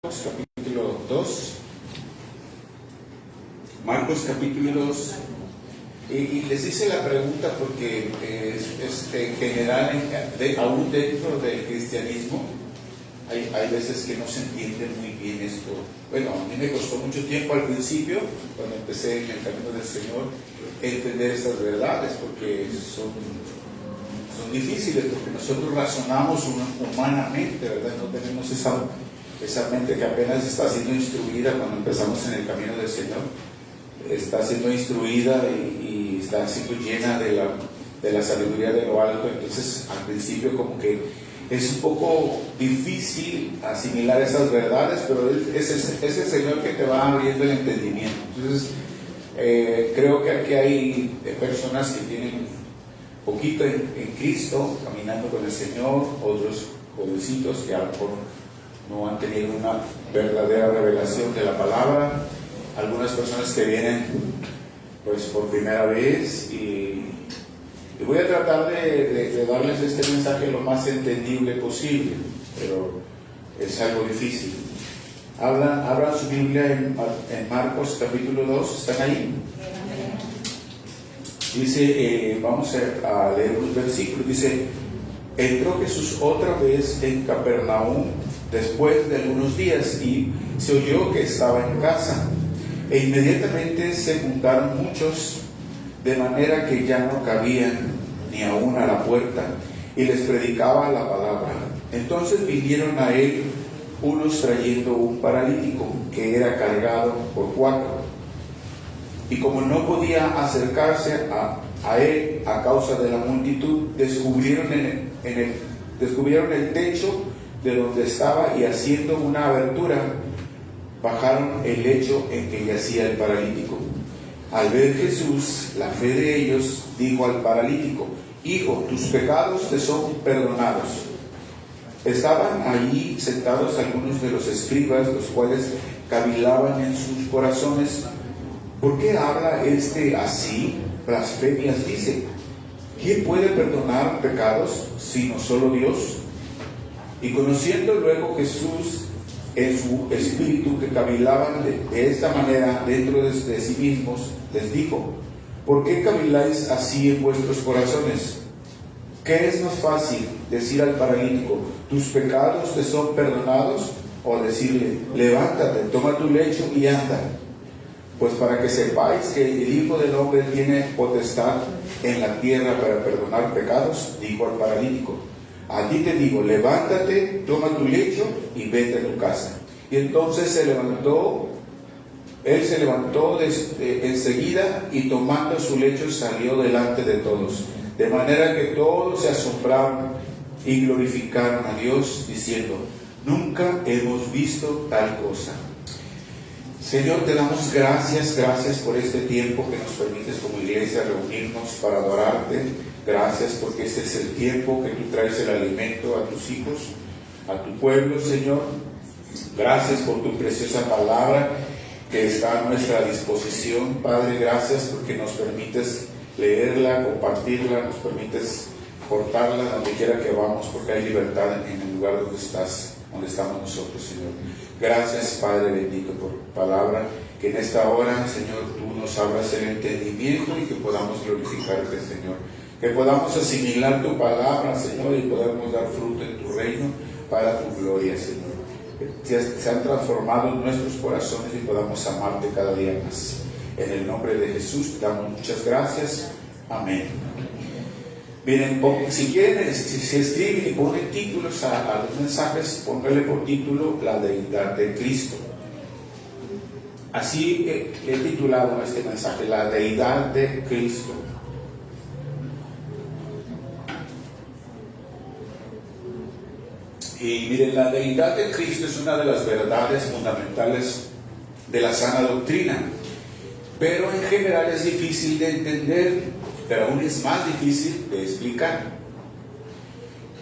Capítulo 2. Marcos capítulo 2. Y les hice la pregunta porque en general, aún dentro del cristianismo, hay veces que no se entiende muy bien esto. Bueno, a mí me costó mucho tiempo al principio, cuando empecé en el camino del Señor, entender estas verdades, porque son difíciles, porque nosotros razonamos humanamente, ¿verdad? No tenemos esa mente que apenas está siendo instruida cuando empezamos en el camino del Señor. Está siendo instruida y está siendo llena de la sabiduría de lo alto. Entonces al principio como que es un poco difícil asimilar esas verdades, pero es el Señor que te va abriendo el entendimiento. Entonces creo que aquí hay personas que tienen poquito en Cristo, caminando con el Señor, otros jovencitos que a lo mejor no han tenido una verdadera revelación de la palabra, algunas personas que vienen pues por primera vez, y voy a tratar de darles este mensaje lo más entendible posible, pero es algo difícil. Abran su Biblia en Marcos capítulo 2, ¿están ahí? Dice, vamos a leer un versículo. Dice: entró Jesús otra vez en Capernaum después de algunos días, y se oyó que estaba en casa, e inmediatamente se juntaron muchos, de manera que ya no cabían ni aún a la puerta, y les predicaba la palabra. Entonces vinieron a él unos trayendo un paralítico que era cargado por 4, y como no podía acercarse a él a causa de la multitud, descubrieron el techo de donde estaba, y haciendo una abertura bajaron el lecho en que yacía el paralítico. Al ver Jesús la fe de ellos, dijo al paralítico: hijo, tus pecados te son perdonados. Estaban allí sentados algunos de los escribas, los cuales cavilaban en sus corazones: ¿por qué habla este así? Blasfemias dice. ¿Quién puede perdonar pecados sino solo Dios? Y conociendo luego Jesús en su espíritu que cavilaban de esta manera dentro de sí mismos, les dijo: ¿por qué caviláis así en vuestros corazones? ¿Qué es más fácil, decir al paralítico: tus pecados te son perdonados, o decirle: levántate, toma tu lecho y anda? Pues para que sepáis que el Hijo del Hombre tiene potestad en la tierra para perdonar pecados, dijo al paralítico: a ti te digo, levántate, toma tu lecho y vete a tu casa. Y entonces él se levantó enseguida, y tomando su lecho salió delante de todos, de manera que todos se asombraron y glorificaron a Dios, diciendo: nunca hemos visto tal cosa. Señor, te damos gracias por este tiempo que nos permites como iglesia reunirnos para adorarte. Gracias porque este es el tiempo que tú traes el alimento a tus hijos, a tu pueblo, Señor. Gracias por tu preciosa palabra que está a nuestra disposición, Padre. Gracias porque nos permites leerla, compartirla, nos permites cortarla donde quiera que vamos, porque hay libertad en el lugar donde estamos nosotros, Señor. Gracias, Padre bendito, por tu palabra, que en esta hora, Señor, tú nos abras el entendimiento y que podamos glorificarte, Señor. Que podamos asimilar tu palabra, Señor, y podamos dar fruto en tu reino para tu gloria, Señor. Que sean transformados nuestros corazones y podamos amarte cada día más. En el nombre de Jesús te damos muchas gracias. Amén. Miren, si quieren, si escriben y ponen títulos a los mensajes, pónganle por título la deidad de Cristo. Así he titulado este mensaje: la deidad de Cristo. Y miren, la deidad de Cristo es una de las verdades fundamentales de la sana doctrina, pero en general es difícil de entender, pero aún es más difícil de explicar.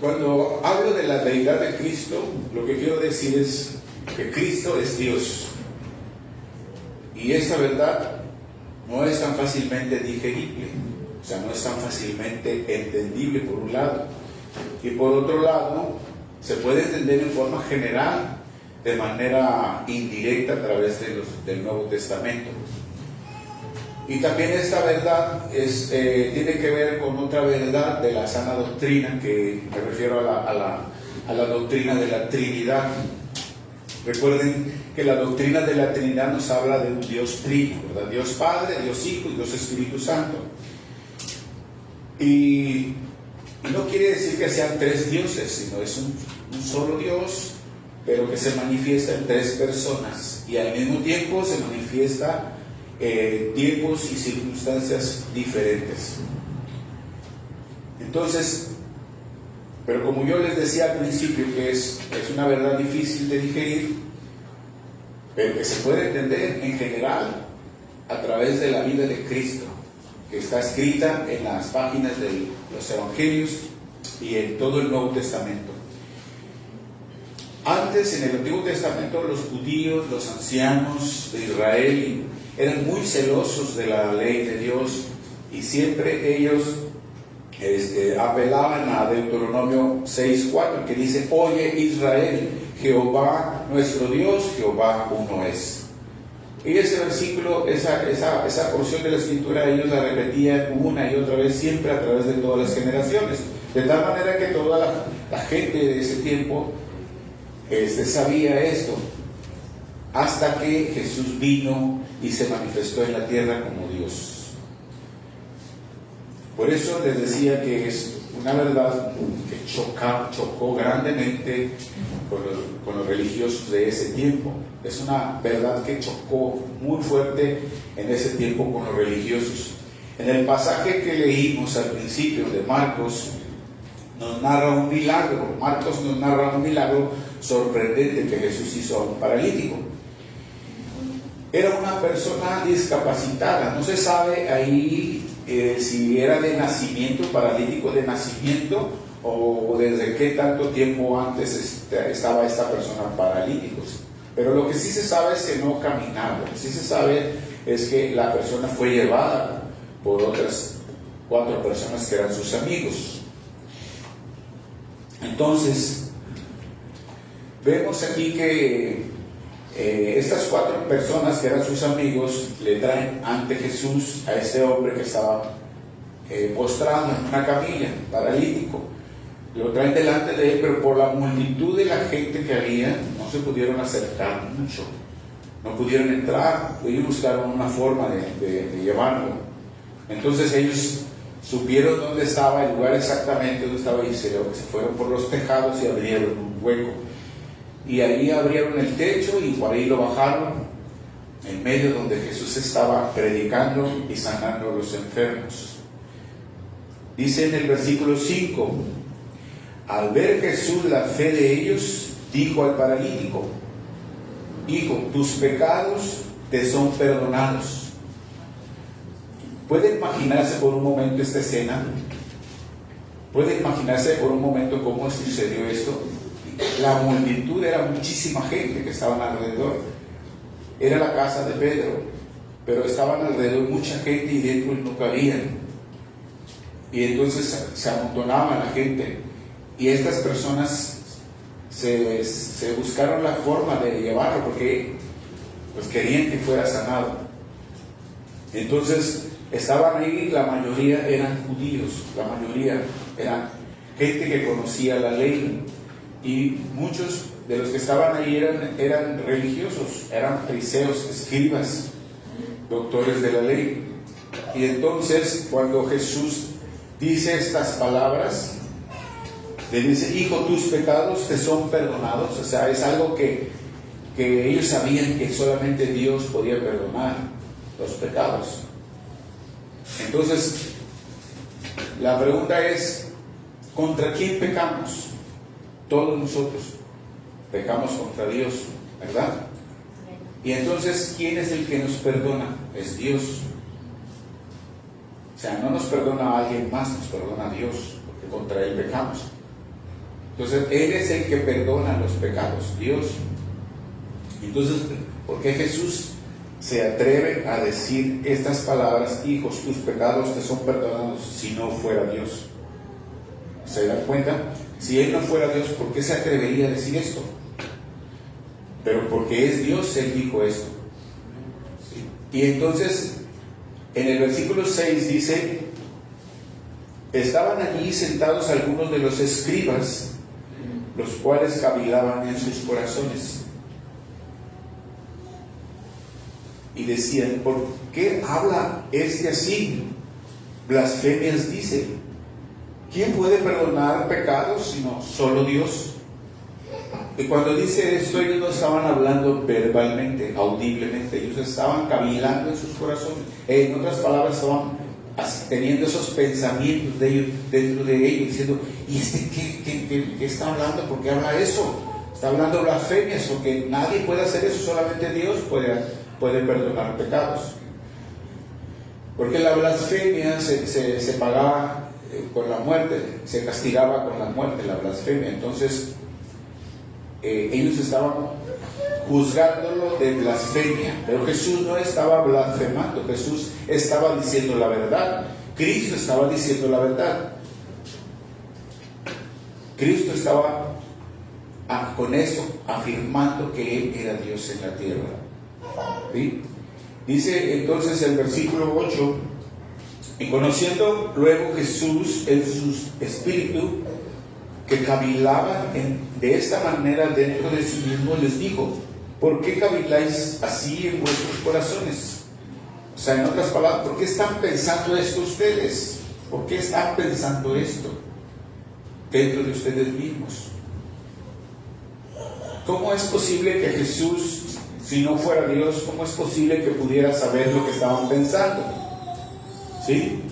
Cuando hablo de la deidad de Cristo, lo que quiero decir es que Cristo es Dios, y esta verdad no es tan fácilmente digerible, o sea, no es tan fácilmente entendible por un lado, y por otro lado se puede entender en forma general, de manera indirecta a través del Nuevo Testamento. Y también esta verdad tiene que ver con otra verdad de la sana doctrina, que me refiero a la doctrina de la Trinidad. Recuerden que la doctrina de la Trinidad nos habla de un Dios trino, ¿verdad? Dios Padre, Dios Hijo y Dios Espíritu Santo. Y no quiere decir que sean tres dioses, sino es un solo Dios, pero que se manifiesta en tres personas y al mismo tiempo se manifiesta tiempos y circunstancias diferentes. Entonces, pero como yo les decía al principio, que es una verdad difícil de digerir, pero que se puede entender en general a través de la vida de Cristo, que está escrita en las páginas de los Evangelios y en todo el Nuevo Testamento. Antes, en el Antiguo Testamento, los judíos, los ancianos de Israel, eran muy celosos de la ley de Dios y siempre ellos apelaban a Deuteronomio 6:4, que dice: oye Israel, Jehová nuestro Dios, Jehová uno es. Y ese versículo, esa porción de la Escritura, ellos la repetían una y otra vez, siempre a través de todas las generaciones, de tal manera que toda la gente de ese tiempo sabía esto, hasta que Jesús vino y se manifestó en la tierra como Dios. Por eso les decía que es una verdad que chocó grandemente con los religiosos de ese tiempo. Es una verdad que chocó muy fuerte en ese tiempo con los religiosos. En el pasaje que leímos al principio de Marcos, nos narra un milagro. Marcos nos narra un milagro sorprendente que Jesús hizo a un paralítico. Era una persona discapacitada. No se sabe ahí si era de nacimiento, paralítico de nacimiento, o desde qué tanto tiempo antes estaba esta persona paralítico. Pero lo que sí se sabe es que no caminaba. Lo que sí se sabe es que la persona fue llevada por otras 4 personas que eran sus amigos. Entonces, vemos aquí que estas 4 personas que eran sus amigos le traen ante Jesús a este hombre que estaba postrado en una camilla, paralítico. Lo traen delante de él, pero por la multitud de la gente que había, no se pudieron acercar mucho, no pudieron entrar. Ellos buscaron una forma de llevarlo. Entonces ellos supieron dónde estaba, el lugar exactamente donde estaba, y se fueron por los tejados y abrieron un hueco. Y ahí abrieron el techo y por ahí lo bajaron, en medio donde Jesús estaba predicando y sanando a los enfermos. Dice en el versículo 5: al ver Jesús la fe de ellos, dijo al paralítico: hijo, tus pecados te son perdonados. ¿Puede imaginarse por un momento esta escena? ¿Puede imaginarse por un momento cómo sucedió esto? La multitud era muchísima gente que estaban alrededor. Era la casa de Pedro, pero estaban alrededor mucha gente y dentro no cabían. Y entonces se amontonaba la gente. Y estas personas se buscaron la forma de llevarlo, porque pues querían que fuera sanado. Entonces estaban ahí, la mayoría eran judíos, la mayoría eran gente que conocía la ley, y muchos de los que estaban ahí eran religiosos, eran fariseos, escribas, doctores de la ley. Y entonces cuando Jesús dice estas palabras, le dice: hijo, tus pecados te son perdonados. O sea, es algo que ellos sabían que solamente Dios podía perdonar los pecados. Entonces, la pregunta es: ¿contra quién pecamos? Todos nosotros pecamos contra Dios, ¿verdad? Y entonces, ¿quién es el que nos perdona? Es Dios. O sea, no nos perdona a alguien más, nos perdona a Dios, porque contra Él pecamos. Entonces, Él es el que perdona los pecados, Dios. Entonces, ¿por qué Jesús se atreve a decir estas palabras: hijos, tus pecados te son perdonados, si no fuera Dios? ¿Se dan cuenta? Si Él no fuera Dios, ¿por qué se atrevería a decir esto? pero porque es Dios, Él dijo esto. ¿Sí? Y entonces, en el versículo 6 dice: estaban allí sentados algunos de los escribas, los cuales cavilaban en sus corazones, y decían: ¿por qué habla este así? Blasfemias dice. ¿Quién puede perdonar pecados sino solo Dios? Y cuando dice esto, ellos no estaban hablando verbalmente, audiblemente, ellos estaban cavilando en sus corazones. En otras palabras, estaban teniendo esos pensamientos de ellos, dentro de ellos, diciendo: ¿y este qué está hablando? ¿Por qué habla eso? Está hablando blasfemias, porque nadie puede hacer eso, solamente Dios puede perdonar pecados. Porque la blasfemia se pagaba con la muerte, se castigaba con la muerte, la blasfemia. Entonces, ellos estaban juzgándolo de blasfemia, pero Jesús no estaba blasfemando, Jesús estaba diciendo la verdad. Cristo estaba diciendo la verdad. Cristo estaba con eso afirmando que Él era Dios en la tierra. ¿Sí? Dice entonces el versículo 8: y conociendo luego Jesús en su espíritu que cavilaba de esta manera dentro de sí mismo, les dijo: ¿por qué caviláis así en vuestros corazones? O sea, en otras palabras, ¿por qué están pensando esto ustedes? ¿Por qué están pensando esto dentro de ustedes mismos? ¿Cómo es posible que Jesús, si no fuera Dios, cómo es posible que pudiera saber lo que estaban pensando? ¿Sí?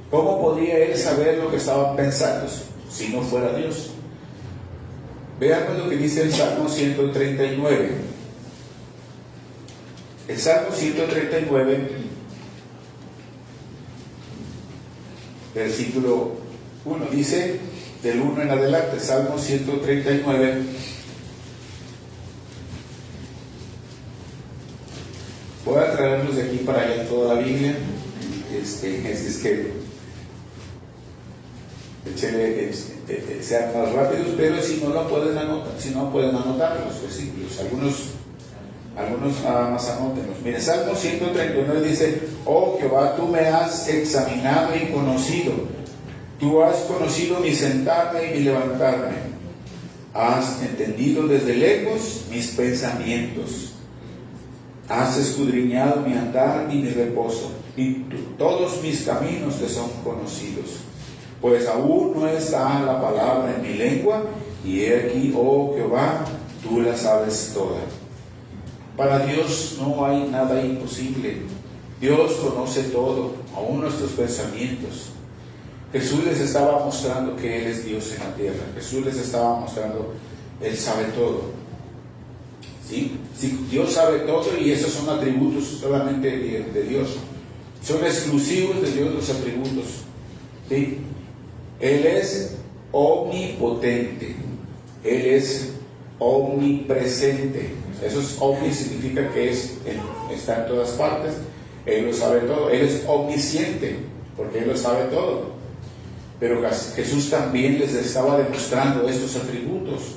¿Cómo podía Él saber lo que estaban pensando si no fuera Dios? Veamos lo que dice el Salmo 139. El Salmo 139, versículo 1, dice, del 1 en adelante, Salmo 139. Voy a traerlos de aquí para allá toda la Biblia. Es que sean más rápidos, pero si no lo pueden anotar, si no pueden anotar los versículos, algunos nada más anótenlos. Mire, Salmo 139 dice: oh Jehová, tú me has examinado y conocido, tú has conocido mi sentarme y mi levantarme, has entendido desde lejos mis pensamientos, has escudriñado mi andar y mi reposo, y todos mis caminos te son conocidos. Pues aún no está la palabra en mi lengua, y he aquí, oh Jehová, tú la sabes toda. Para Dios no hay nada imposible. Dios conoce todo, aún nuestros pensamientos. Jesús les estaba mostrando que Él es Dios en la tierra. Jesús les estaba mostrando, Él sabe todo. ¿Sí? Sí, Dios sabe todo, y esos son atributos solamente de Dios. Son exclusivos de Dios los atributos. ¿Sí? Él es omnipotente. Él es omnipresente. Eso es omni, significa que está en todas partes. Él lo sabe todo. Él es omnisciente, porque Él lo sabe todo. Pero Jesús también les estaba demostrando estos atributos.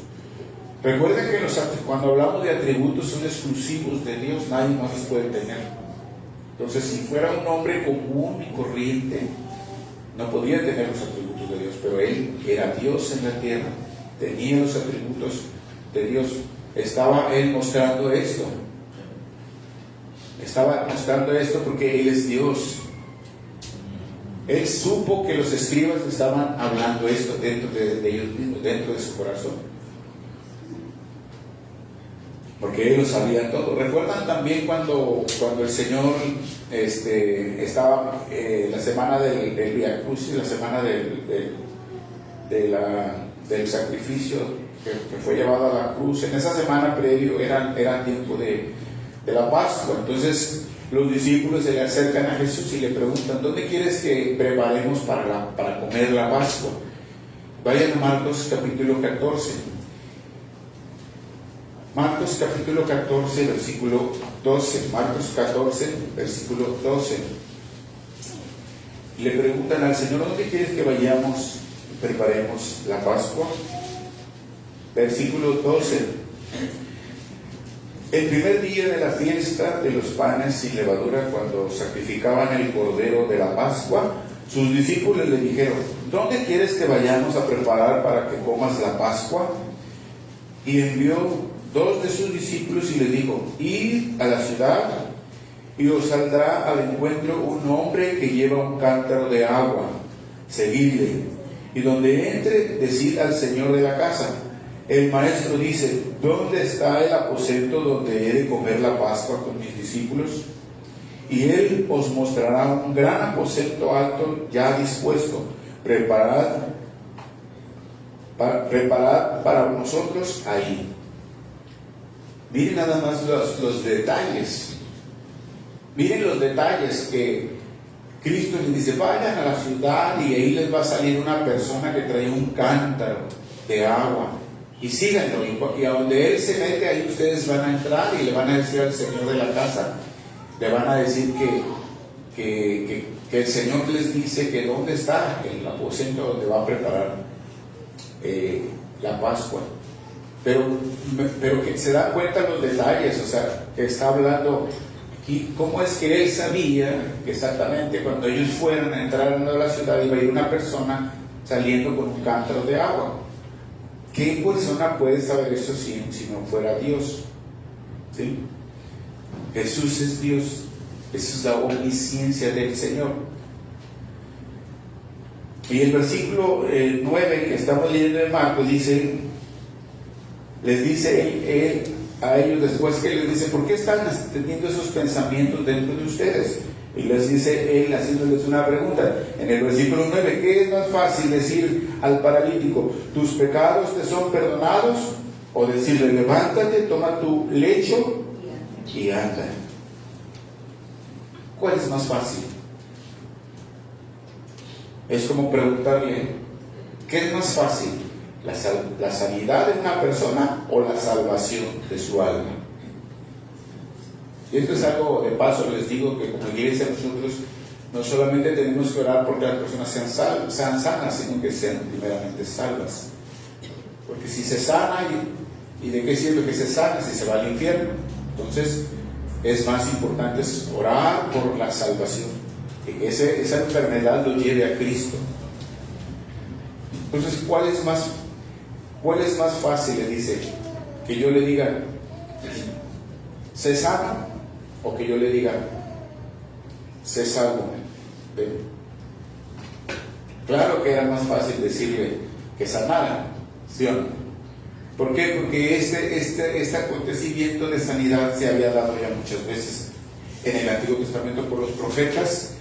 Recuerden que cuando hablamos de atributos son exclusivos de Dios, nadie más los puede tener. Entonces, si fuera un hombre común y corriente, no podía tener los atributos de Dios, pero Él era Dios en la tierra, tenía los atributos de Dios. Estaba Él mostrando esto. Estaba mostrando esto porque Él es Dios. Él supo que los escribas estaban hablando esto dentro de ellos mismos, dentro de su corazón, porque Él lo sabía todo. ¿Recuerdan también cuando el Señor estaba la semana del Vía Crucis, la semana del sacrificio que fue llevado a la cruz? En esa semana previo era tiempo de la Pascua. Entonces los discípulos se le acercan a Jesús y le preguntan: ¿dónde quieres que preparemos para comer la Pascua? Vayan a Marcos capítulo 14. Marcos capítulo 14, versículo 12. Marcos 14, versículo 12. Le preguntan al Señor: ¿dónde quieres que vayamos y preparemos la Pascua? Versículo 12. El primer día de la fiesta de los panes sin levadura, cuando sacrificaban el cordero de la Pascua, sus discípulos le dijeron: ¿dónde quieres que vayamos a preparar para que comas la Pascua? Y envió 2 de sus discípulos y les dijo: id a la ciudad y os saldrá al encuentro un hombre que lleva un cántaro de agua, seguidle, y donde entre, decid al señor de la casa: el maestro dice, ¿dónde está el aposento donde he de comer la Pascua con mis discípulos? Y él os mostrará un gran aposento alto ya dispuesto, preparad para nosotros ahí. Miren nada más los detalles. Miren los detalles que Cristo les dice: vayan a la ciudad y ahí les va a salir una persona que trae un cántaro de agua. Y síganlo, y a donde Él se mete, ahí ustedes van a entrar y le van a decir al Señor de la casa, le van a decir que el Señor les dice que dónde está el aposento donde va a preparar la Pascua. Pero que se da cuenta los detalles, o sea, que está hablando aquí, cómo es que Él sabía que exactamente cuando ellos fueran a entrar a la ciudad iba a ir una persona saliendo con un cántaro de agua. ¿Qué persona puede saber eso si no fuera Dios? ¿Sí? Jesús es Dios. Esa es la omnisciencia del Señor. Y el versículo 9 que estamos leyendo en Marcos dice, les dice él a ellos después que les dice: ¿por qué están teniendo esos pensamientos dentro de ustedes? Y les dice él, haciéndoles una pregunta en el versículo 9: ¿qué es más fácil decir al paralítico, tus pecados te son perdonados? O decirle, levántate, toma tu lecho y anda. ¿Cuál es más fácil? Es como preguntarle, ¿qué es más fácil? ¿La sanidad de una persona o la salvación de su alma? Y esto es algo de paso, les digo que como iglesia nosotros no solamente tenemos que orar porque las personas sean sanas, sino que sean primeramente salvas. Porque si se sana, ¿y de qué sirve que se sana si se va al infierno? Entonces es más importante orar por la salvación, que esa enfermedad lo lleve a Cristo. Entonces, ¿cuál es más fácil? Le dice, que yo le diga, sé sano, o que yo le diga, sé salvo. ¿Ven? Claro que era más fácil decirle que sanara, ¿sí o no? ¿Por qué? Porque este acontecimiento de sanidad se había dado ya muchas veces en el Antiguo Testamento por los profetas.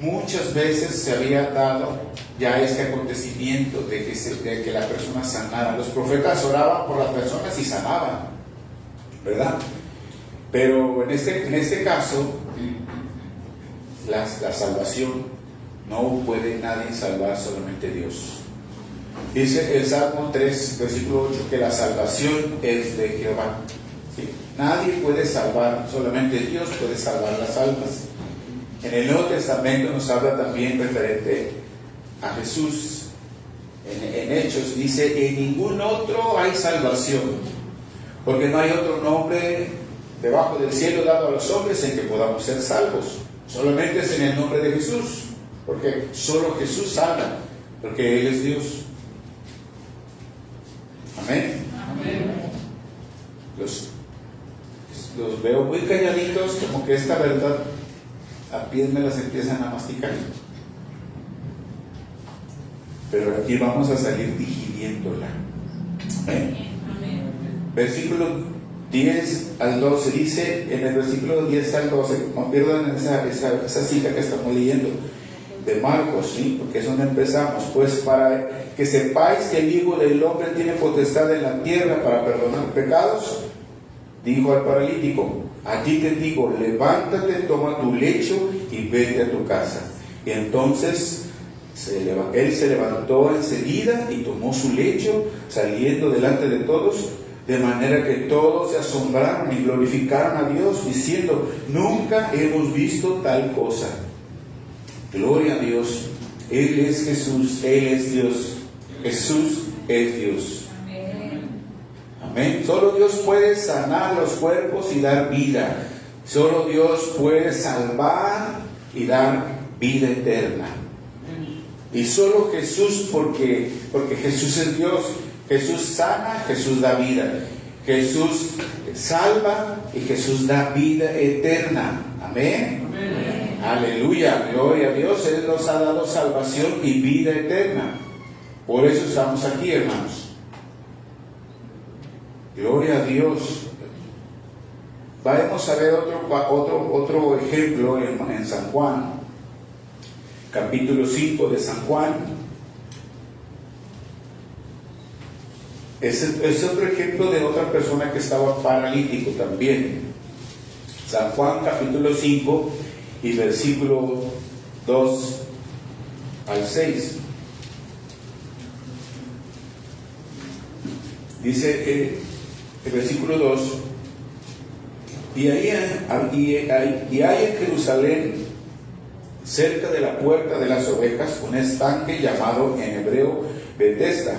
Muchas veces se había dado ya este acontecimiento de que la persona sanara. Los profetas oraban por las personas y sanaban, ¿verdad? Pero en este caso, la salvación no puede nadie salvar, solamente Dios. Dice el Salmo 3, versículo 8, que la salvación es de Jehová. ¿Sí? Nadie puede salvar, solamente Dios puede salvar las almas. En el Nuevo Testamento nos habla también referente a Jesús. En Hechos dice, en ningún otro hay salvación, porque no hay otro nombre debajo del cielo dado a los hombres en que podamos ser salvos. Solamente es en el nombre de Jesús, porque solo Jesús salva, porque Él es Dios. Amén. Amén. Los veo muy calladitos, como que esta verdad a pies me las empiezan a masticar. Pero aquí vamos a salir digiriéndola. Amén. Amén. Versículo 10 al 12 dice, en el versículo 10 al 12, no pierdan esa cita que estamos leyendo de Marcos, ¿sí? Porque es donde empezamos. Pues para que sepáis que el Hijo del Hombre tiene potestad en la tierra para perdonar pecados, dijo al paralítico, a ti te digo, levántate, toma tu lecho y vete a tu casa. Y entonces él se levantó enseguida y tomó su lecho, saliendo delante de todos, de manera que todos se asombraron y glorificaron a Dios, diciendo, nunca hemos visto tal cosa. Gloria a Dios. Él es Jesús, Él es Dios. Jesús es Dios. Amén. Amén. Solo Dios puede sanar los cuerpos y dar vida. Solo Dios puede salvar y dar vida eterna. Y solo Jesús, porque Jesús es Dios. Jesús sana, Jesús da vida. Jesús salva y Jesús da vida eterna. Amén. Amén. Aleluya, gloria a Dios. Él nos ha dado salvación y vida eterna. Por eso estamos aquí, hermanos. Gloria a Dios. Vamos a ver otro ejemplo en San Juan, capítulo 5 de San Juan. Es otro ejemplo de otra persona que estaba paralítico también. San Juan capítulo 5 y versículo 2 al 6. Dice el versículo 2: y hay en Jerusalén, cerca de la puerta de las ovejas, un estanque llamado en hebreo Betesda,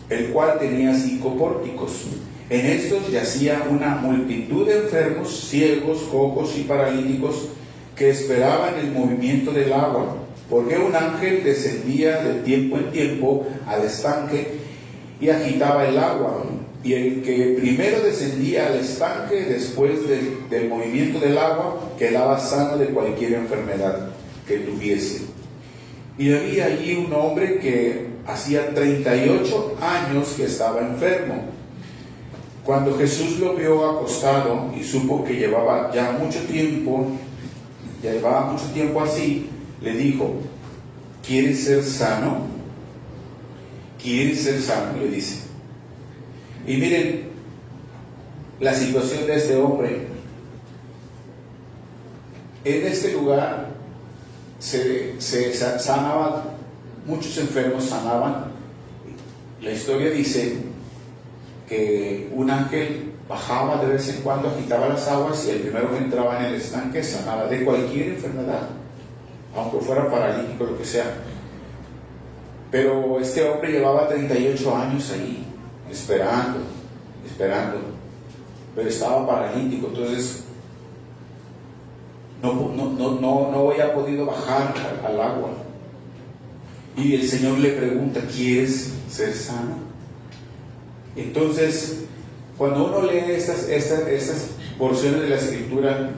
el cual tenía 5 pórticos. En estos yacía una multitud de enfermos, ciegos, cojos y paralíticos, que esperaban el movimiento del agua, porque un ángel descendía de tiempo en tiempo al estanque y agitaba el agua. Y el que primero descendía al estanque después del movimiento del agua quedaba sano de cualquier enfermedad que tuviese. Y había allí un hombre que hacía 38 años que estaba enfermo. Cuando Jesús lo vio acostado y supo que llevaba mucho tiempo así, le dijo: ¿quieres ser sano? ¿Quieres ser sano?, le dice. Y miren la situación de este hombre. En este lugar se sanaban, muchos enfermos sanaban. La historia dice que un ángel bajaba de vez en cuando, agitaba las aguas, y el primero que entraba en el estanque sanaba de cualquier enfermedad, aunque fuera paralítico, lo que sea. Pero este hombre llevaba 38 años ahí, esperando, pero estaba paralítico. Entonces no había podido bajar al agua. Y el Señor le pregunta: ¿quieres ser sano? Entonces, cuando uno lee estas porciones de la Escritura,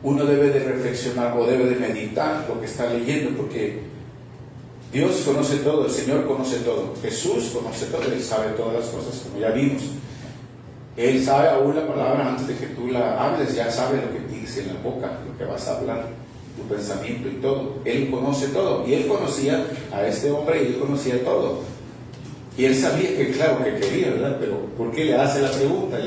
uno debe de reflexionar o debe de meditar lo que está leyendo, porque Dios conoce todo, el Señor conoce todo, Jesús conoce todo, Él sabe todas las cosas, como ya vimos. Él sabe aún la palabra antes de que tú la hables, ya sabe lo que tienes en la boca, lo que vas a hablar, tu pensamiento y todo. Él conoce todo, y Él conocía a este hombre, y Él conocía todo. Y Él sabía que, claro, que quería, ¿verdad? Pero ¿por qué le hace la pregunta?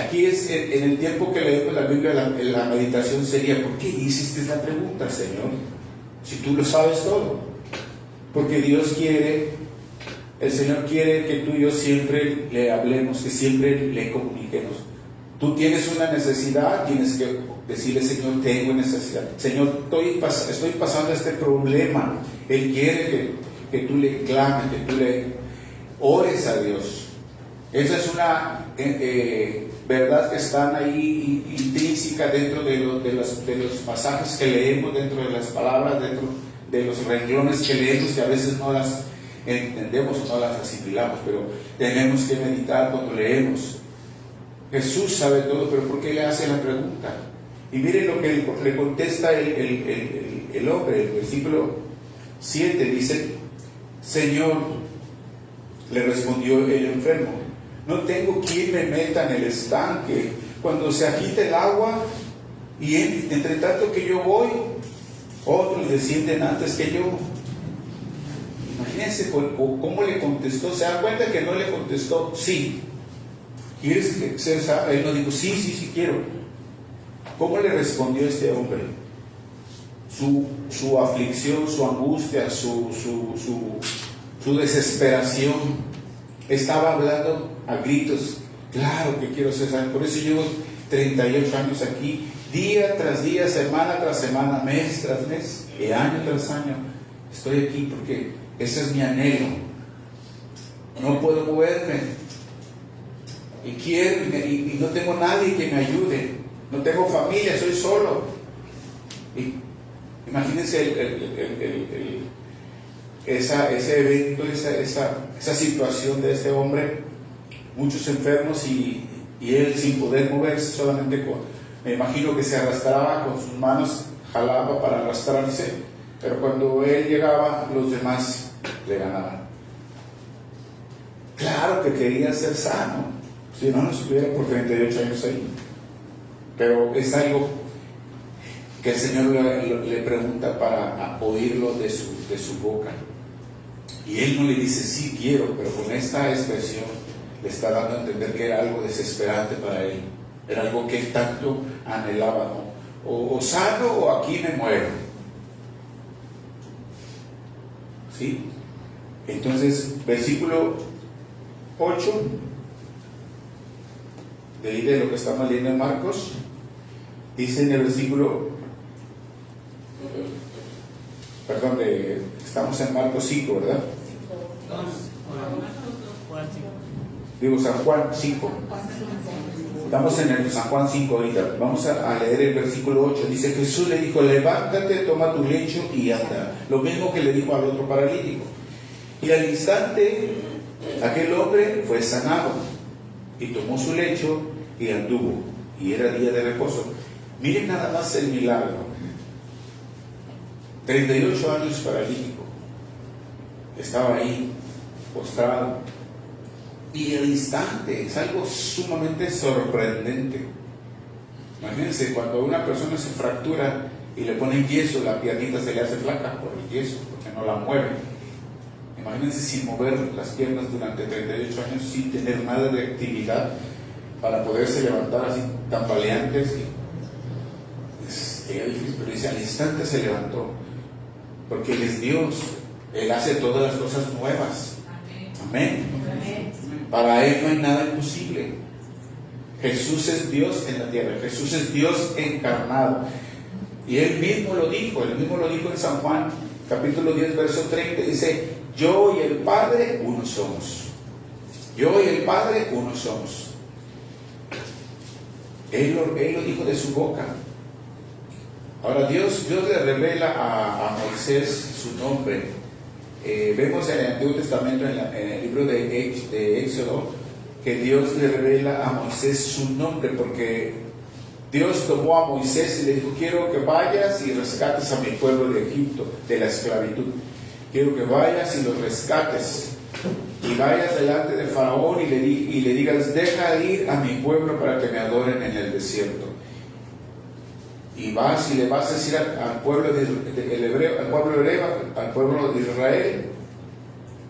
Aquí es, en el tiempo que leemos la Biblia, la meditación sería: ¿por qué hiciste la pregunta, Señor? Si tú lo sabes todo. Porque Dios quiere, el Señor quiere que tú y yo siempre le hablemos, que siempre le comuniquemos. Tú tienes una necesidad, tienes que decirle: Señor, tengo necesidad. Señor, estoy pasando este problema. Él quiere que tú le clames, que tú le ores a Dios. Esa es una verdad que están ahí intrínseca dentro de los pasajes que leemos, dentro de las palabras, dentro de los renglones que leemos, que a veces no las entendemos o no las asimilamos, pero tenemos que meditar cuando leemos. Jesús sabe todo, pero ¿por qué le hace la pregunta? Y miren lo que le contesta el hombre. El versículo 7 dice: Señor, le respondió el enfermo, no tengo quien me meta en el estanque cuando se agite el agua, y entre tanto que yo voy, otros descienden antes que yo. Imagínense cómo le contestó. ¿Se dan cuenta que no le contestó sí? ¿Quieres ser sano? Él no dijo sí quiero. ¿Cómo le respondió este hombre? Su aflicción, su angustia, su desesperación. Estaba hablando a gritos: claro que quiero ser sano. Por eso llevo 38 años aquí, día tras día, semana tras semana, mes tras mes, y año tras año. Estoy aquí porque ese es mi anhelo. No puedo moverme. y quiero y no tengo nadie que me ayude, no tengo familia, soy solo. Y imagínense ese evento, esa situación de este hombre, muchos enfermos y él sin poder moverse, solamente me imagino que se arrastraba con sus manos, jalaba para arrastrarse, pero cuando él llegaba, los demás le ganaban. Claro que quería ser sano, si no estuviera por 38 años ahí, pero es algo que el Señor le pregunta para oírlo de su boca. Y él no le dice sí quiero, pero con esta expresión le está dando a entender que era algo desesperante para él, era algo que él tanto anhelaba, ¿no? O sano o aquí me muero. ¿Sí? Entonces, versículo 8 de ahí de lo que estamos leyendo en Marcos, dice en el versículo, perdón, estamos en Marcos 5, ¿verdad? Digo San Juan 5. Estamos en el San Juan 5 ahorita. Vamos a leer el versículo 8. Dice: Jesús le dijo, levántate, toma tu lecho y anda. Lo mismo que le dijo al otro paralítico. Y al instante aquel hombre fue sanado y tomó su lecho y anduvo. Y era día de reposo. Miren nada más el milagro. 38 años paralítico. Estaba ahí, postrado. Y al instante, es algo sumamente sorprendente. Imagínense, cuando una persona se fractura y le ponen yeso, la piernita se le hace flaca por el yeso, porque no la mueve. Imagínense sin mover las piernas durante 38 años, sin tener nada de actividad para poderse levantar así, tambaleantes. Era difícil, pero dice, al instante se levantó, porque Él es Dios, Él hace todas las cosas nuevas. Amén. Amén. Para Él no hay nada imposible. Jesús es Dios en la tierra, Jesús es Dios encarnado. Y Él mismo lo dijo en San Juan, capítulo 10, verso 30, dice, yo y el Padre uno somos. Yo y el Padre uno somos. Él lo dijo de su boca. Ahora Dios le revela a Moisés su nombre. Vemos en el Antiguo Testamento, en el libro de Éxodo, que Dios le revela a Moisés su nombre, porque Dios tomó a Moisés y le dijo, quiero que vayas y rescates a mi pueblo de Egipto, de la esclavitud. Quiero que vayas y los rescates, y vayas delante de Faraón y le digas, deja ir a mi pueblo para que me adoren en el desierto. Y vas y le vas a decir al pueblo al pueblo de Israel,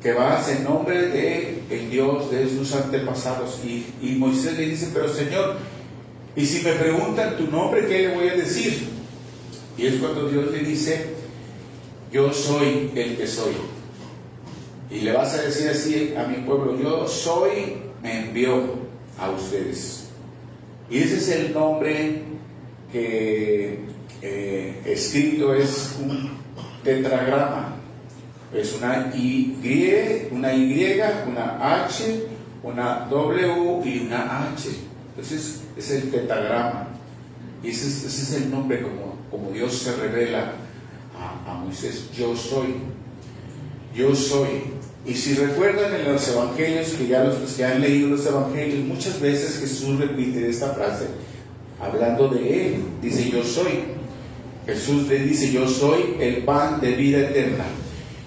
que vas en nombre de el Dios de sus antepasados. Y Moisés le dice, pero Señor, y si me preguntan tu nombre, ¿qué le voy a decir? Y es cuando Dios le dice, yo soy el que soy. Y le vas a decir así a mi pueblo, yo soy, me envió a ustedes. Y ese es el nombre que escrito es un tetragrama. Es una Y, una H, una W y una H. Entonces es el tetragrama. Y ese es el nombre como Dios se revela a Moisés. Yo soy. Yo soy. Y si recuerdan en los evangelios, que ya los que han leído los evangelios, muchas veces Jesús repite esta frase, hablando de Él. Dice, yo soy. Jesús le dice, yo soy el pan de vida eterna.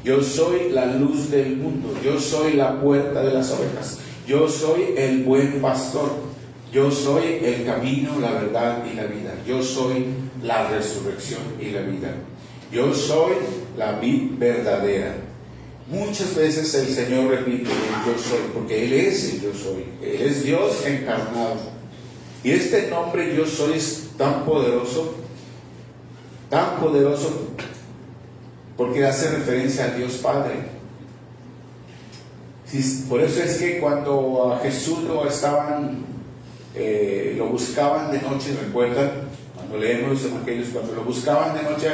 Yo soy la luz del mundo. Yo soy la puerta de las ovejas. Yo soy el buen pastor. Yo soy el camino, la verdad y la vida. Yo soy la resurrección y la vida. Yo soy la vid verdadera. Muchas veces el Señor repite el yo soy, porque Él es el yo soy. Él es Dios encarnado. Y este nombre yo soy es tan poderoso, porque hace referencia a Dios Padre. Por eso es que cuando a Jesús lo buscaban de noche, ¿recuerdan? Cuando leemos los evangelios, cuando lo buscaban de noche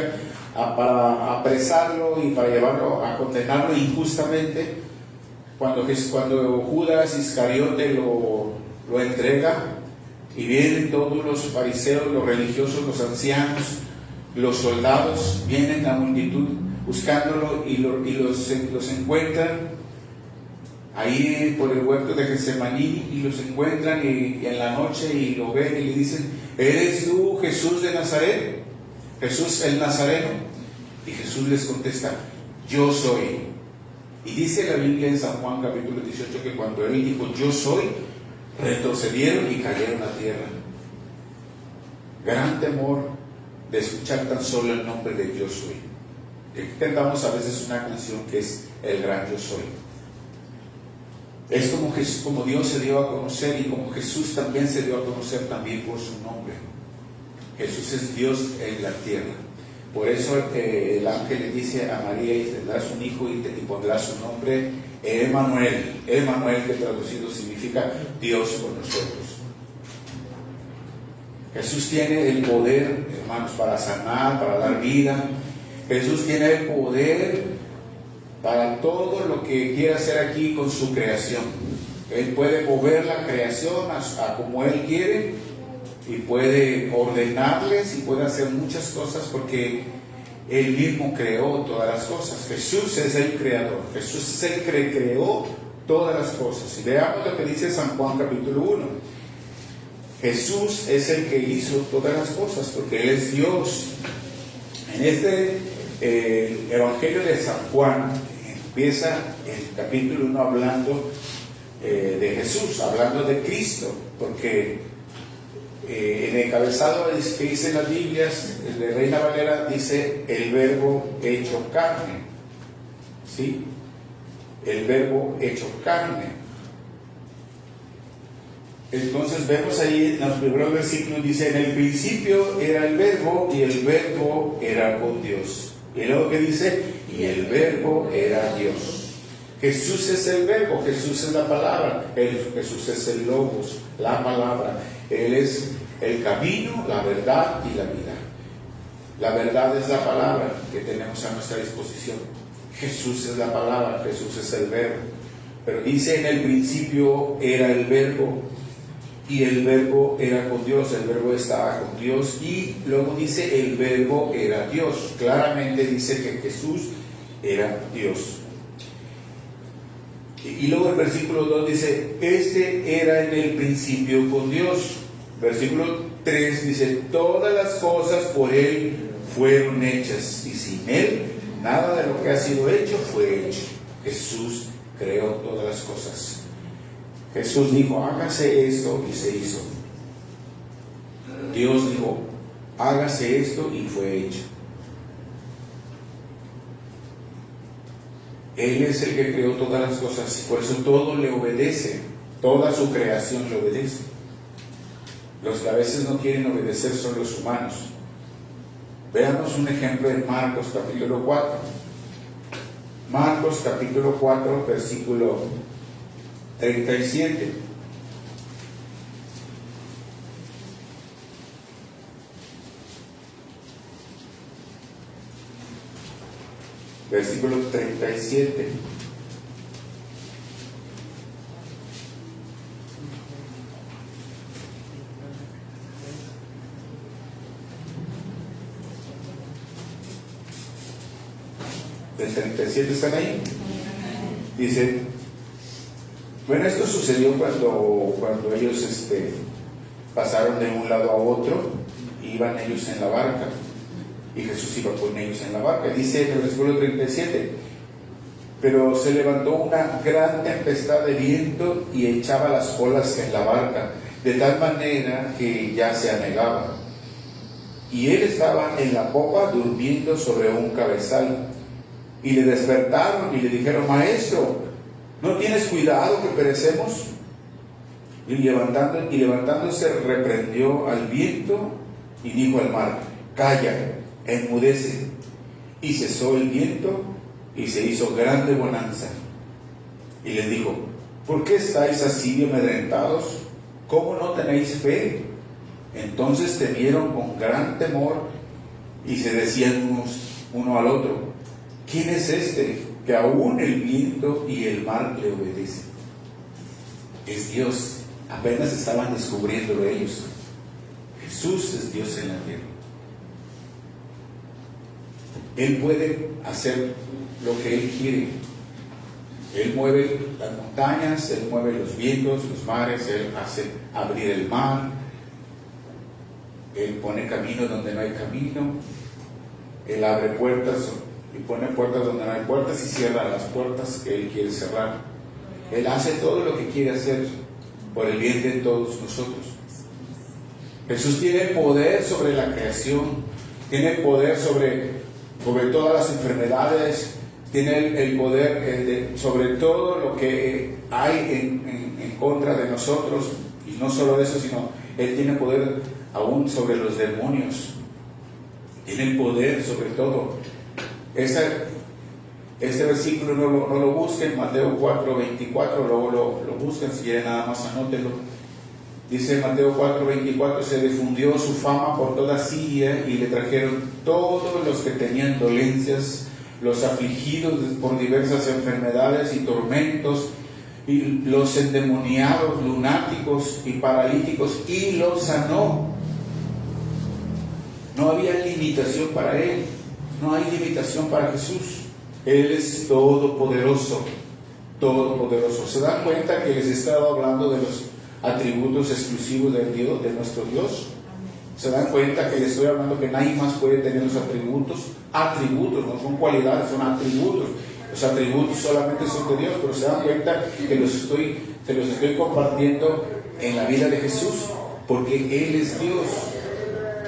para apresarlo y para llevarlo a condenarlo injustamente, cuando Judas Iscariote lo entrega y vienen todos los fariseos, los religiosos, los ancianos, los soldados, vienen la multitud buscándolo y los encuentran ahí por el huerto de Getsemaní y los encuentran y en la noche y lo ven y le dicen: ¿eres tú Jesús de Nazaret? Jesús el Nazareno. Y Jesús les contesta: yo soy. Y dice la Biblia en San Juan capítulo 18 que cuando él dijo yo soy, retrocedieron y cayeron a tierra. Gran temor de escuchar tan solo el nombre de yo soy. Que cantamos a veces una canción que es el gran yo soy. Es como Dios se dio a conocer y como Jesús también se dio a conocer también por su nombre. Jesús es Dios en la tierra. Por eso el ángel le dice a María: y tendrás un hijo y pondrás su nombre Emmanuel. Emmanuel, que traducido significa Dios con nosotros. Jesús tiene el poder, hermanos, para sanar, para dar vida. Jesús tiene el poder para todo lo que quiera hacer aquí con su creación. Él puede mover la creación a como Él quiere y puede ordenarles y puede hacer muchas cosas porque Él mismo creó todas las cosas. Jesús es el creador. Jesús es el que creó todas las cosas. Y veamos lo que dice San Juan capítulo 1. Jesús es el que hizo todas las cosas porque Él es Dios. En este Evangelio de San Juan empieza el capítulo 1 hablando de Jesús, hablando de Cristo, porque en el encabezado que dice las Biblias, el de Reina Valera dice el verbo hecho carne, ¿sí? El verbo hecho carne. Entonces vemos ahí en los primeros versículos, dice: en el principio era el verbo y el verbo era con Dios. Y luego que dice: y el verbo era Dios. Jesús es el verbo, Jesús es la palabra, Jesús es el logos, la palabra. Él es el camino, la verdad y la vida. La verdad es la palabra que tenemos a nuestra disposición. Jesús es la palabra, Jesús es el verbo. Pero dice: en el principio era el verbo y el verbo era con Dios, el verbo estaba con Dios, y luego dice: el verbo era Dios. Claramente dice que Jesús era Dios. Y luego el versículo 2 dice: este era en el principio con Dios. Versículo 3 dice: todas las cosas por Él fueron hechas, y sin Él nada de lo que ha sido hecho fue hecho. Jesús creó todas las cosas. Jesús dijo: hágase esto, y se hizo. Dios dijo: hágase esto, y fue hecho. Él es el que creó todas las cosas, por eso todo le obedece, toda su creación le obedece. Los que a veces no quieren obedecer son los humanos. Veamos un ejemplo en Marcos capítulo 4. Marcos capítulo 4, versículo 37. Versículo 37. Del 37 están ahí. Dice: bueno, esto sucedió cuando ellos pasaron de un lado a otro, iban ellos en la barca, y Jesús iba con ellos en la barca. Dice en el versículo 37: pero se levantó una gran tempestad de viento y echaba las olas en la barca, de tal manera que ya se anegaba. Y él estaba en la popa durmiendo sobre un cabezal. Y le despertaron y le dijeron: maestro, ¿no tienes cuidado que perecemos? Y levantándose reprendió al viento y dijo al mar: calla, enmudece. Y cesó el viento y se hizo grande bonanza. Y les dijo: ¿por qué estáis así amedrentados? ¿Cómo no tenéis fe? Entonces temieron con gran temor y se decían uno al otro: ¿quién es este que aún el viento y el mar le obedecen? Es Dios. Apenas estaban descubriéndolo ellos. Jesús es Dios en la tierra. Él puede hacer lo que Él quiere. Él mueve las montañas, Él mueve los vientos, los mares, Él hace abrir el mar, Él pone camino donde no hay camino, Él abre puertas y pone puertas donde no hay puertas y cierra las puertas que Él quiere cerrar. Él hace todo lo que quiere hacer por el bien de todos nosotros. Jesús tiene poder sobre la creación, tiene poder sobre todas las enfermedades, tiene el poder sobre todo lo que hay en contra de nosotros, y no solo eso, sino Él tiene poder aún sobre los demonios, tiene el poder sobre todo. Este versículo no lo busquen, Mateo 4:24, luego lo busquen, si quieren nada más anótenlo. Dice Mateo 4:24, se difundió su fama por toda Siria y le trajeron todos los que tenían dolencias, los afligidos por diversas enfermedades y tormentos, y los endemoniados, lunáticos y paralíticos, y los sanó. No había limitación para Él, no hay limitación para Jesús. Él es todopoderoso, todopoderoso. ¿Se dan cuenta que les he estado hablando de los atributos exclusivos del Dios, de nuestro Dios? ¿Se dan cuenta que les estoy hablando que nadie más puede tener los atributos? Atributos, no son cualidades, son atributos. Los atributos solamente son de Dios, pero se dan cuenta que se los estoy compartiendo en la vida de Jesús, porque Él es Dios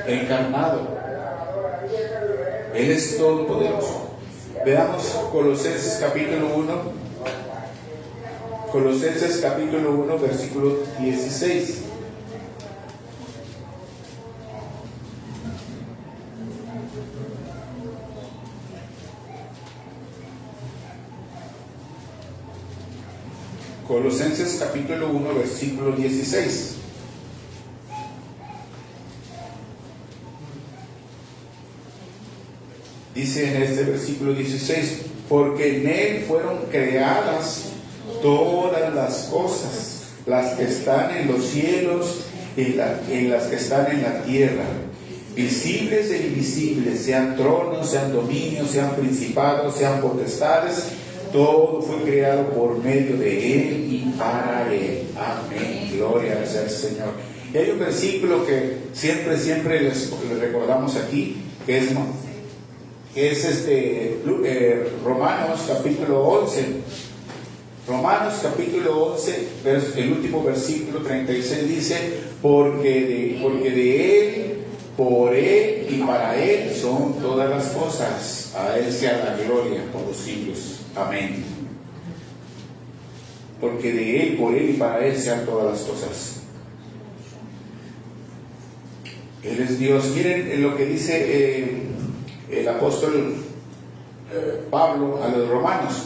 encarnado. Él es todopoderoso. Veamos Colosenses capítulo 1. Colosenses capítulo 1, versículo 16. Colosenses capítulo 1, versículo 16. Dice en este versículo 16, porque en Él fueron creadas todas las cosas, las que están en los cielos y las que están en la tierra, visibles e invisibles, sean tronos, sean dominios, sean principados, sean potestades, todo fue creado por medio de Él y para Él. Amén. Gloria sea al Señor. Y hay un versículo que siempre les recordamos aquí, que es Romanos capítulo 11. Romanos capítulo 11, el último versículo 36 dice, porque de Él, por Él y para Él son todas las cosas. A Él sea la gloria por los siglos. Amén. Porque de Él, por Él y para Él sean todas las cosas. Él es Dios. Miren lo que dice el apóstol Pablo a los romanos.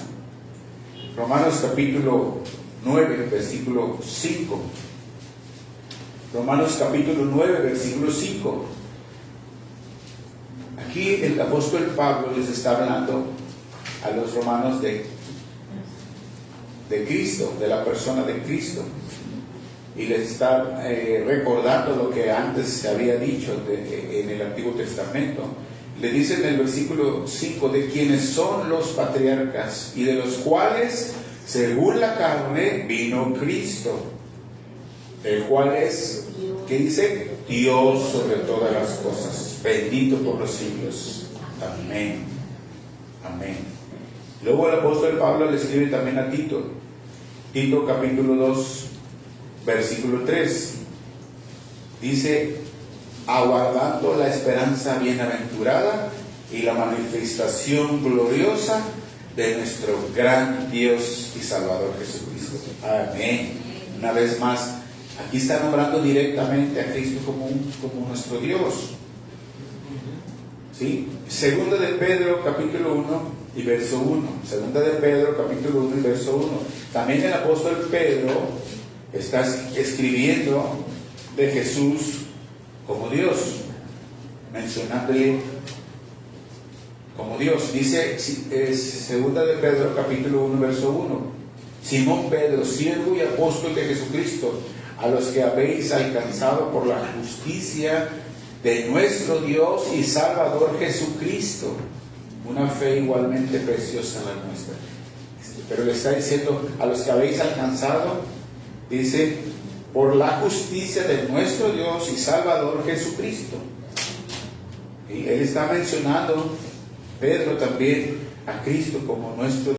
Romanos capítulo 9, versículo 5. Romanos capítulo 9, versículo 5. Aquí el apóstol Pablo les está hablando a los romanos de Cristo, de la persona de Cristo, y les está recordando lo que antes se había dicho en el Antiguo Testamento. Le dice en el versículo 5, de quienes son los patriarcas y de los cuales, según la carne, vino Cristo, el cual es, ¿qué dice? Dios sobre todas las cosas, bendito por los siglos. Amén. Amén. Luego el apóstol Pablo le escribe también a Tito. Tito capítulo 2, versículo 3. Dice, aguardando la esperanza bienaventurada y la manifestación gloriosa de nuestro gran Dios y Salvador Jesucristo. Amén. Una vez más, aquí está nombrando directamente a Cristo como nuestro Dios. ¿Sí? Segunda de Pedro capítulo 1 y verso 1. Segunda de Pedro capítulo 1 y verso 1. También el apóstol Pedro está escribiendo de Jesús como Dios, mencionándole como Dios. Dice segunda de Pedro capítulo 1 verso 1. Simón Pedro, siervo y apóstol de Jesucristo, a los que habéis alcanzado por la justicia de nuestro Dios y Salvador Jesucristo. Una fe igualmente preciosa la nuestra. Pero le está diciendo a los que habéis alcanzado, dice, por la justicia de nuestro Dios y Salvador Jesucristo. Y él está mencionando, Pedro también, a Cristo como nuestro